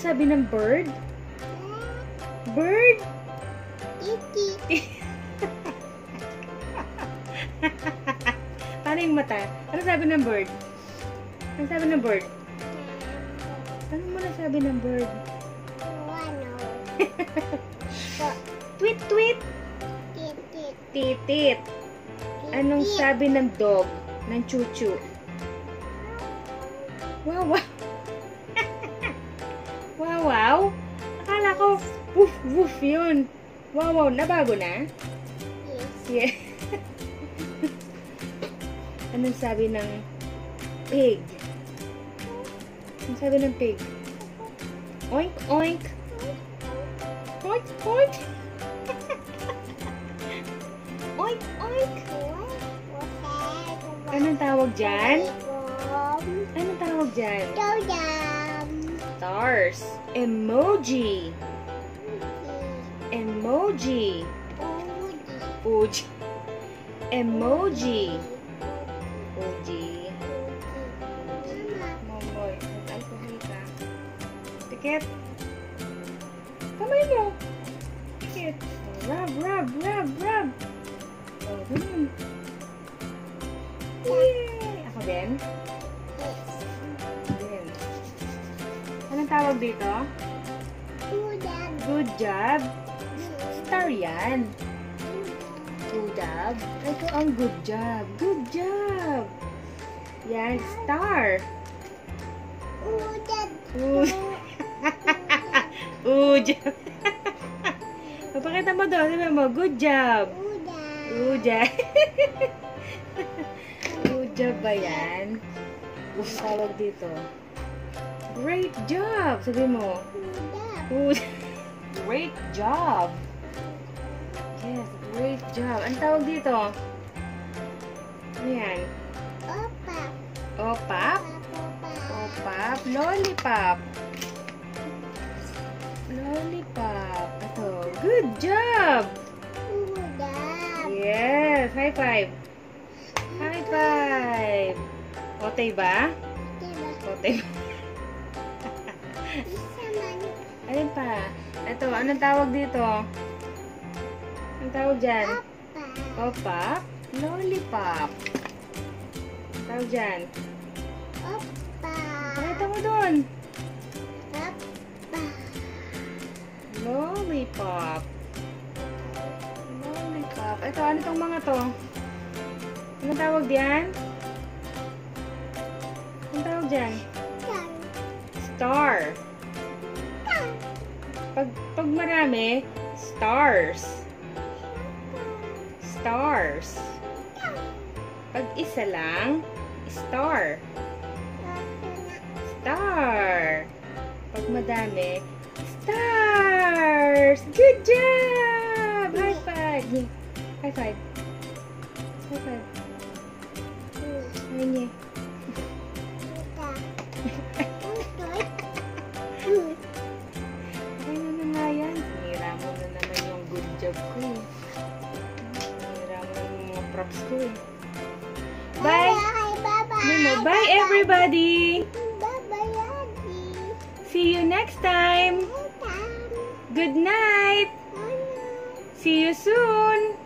sabi ng bird? Bird? Iti. Paano yung mata? Ano sabi ng bird? Ano sabi ng bird? Ano mo na sabi ng bird? Ano? Tweet, tweet. Titit. Titit. Anong sabi ng dog? Ng chuchu? Wow, wow. Wow, wow. Akala ko, woof, woof yun. Wow, wow. Nabago na? Yes. Yeah. Anong sabi ng pig? Anong sabi ng pig? Oink, oink. Oink, oink. Oink, oink. Anong tawag dyan? Anong tawag dyan? Stars. Emoji. Emoji. Fuji. Emoji. Fuji. Momoy. Nag-alcohol ka. Tikit. Kamay mo. Tikit. Rub, rub, rub, rub. Oh, ganun. Yay! Ako din? Din. Anong tawag dito? Good job. Star yan. Good job. Ito ang good job. Good job. Yan, star. Good job. Papakita mo doon. Sabi mo, good job. Good job. Good job ba yan? Tawag dito. Great job. Sabi mo. Good. Great job. Yes, great job. Ang tawag dito? Ayan. Opap. Opap. Lollipop. Lollipop. Ito. Good job. Yes. High five. High five. Otay ba? Otay ba? Alin pa? Ito. Anong tawag dito? Anong tawag dyan? Opap. Lollipop. Anong tawag dyan? Pakita mo dun. Lollipop. Lollipop. Ito, ano tong mga to? Anong tawag diyan? Anong tawag dyan? Star. Pag marami, stars. Stars. Pag isa lang, star. Star. Pag madami, stars. Good job! High five. High five. High five. Ayun niya. Okay na nga yan. Hinira mo na naman yung good job ko eh. Hinira mo na yung mga props ko eh. Bye! Bye everybody! See you next time! Good night! See you soon!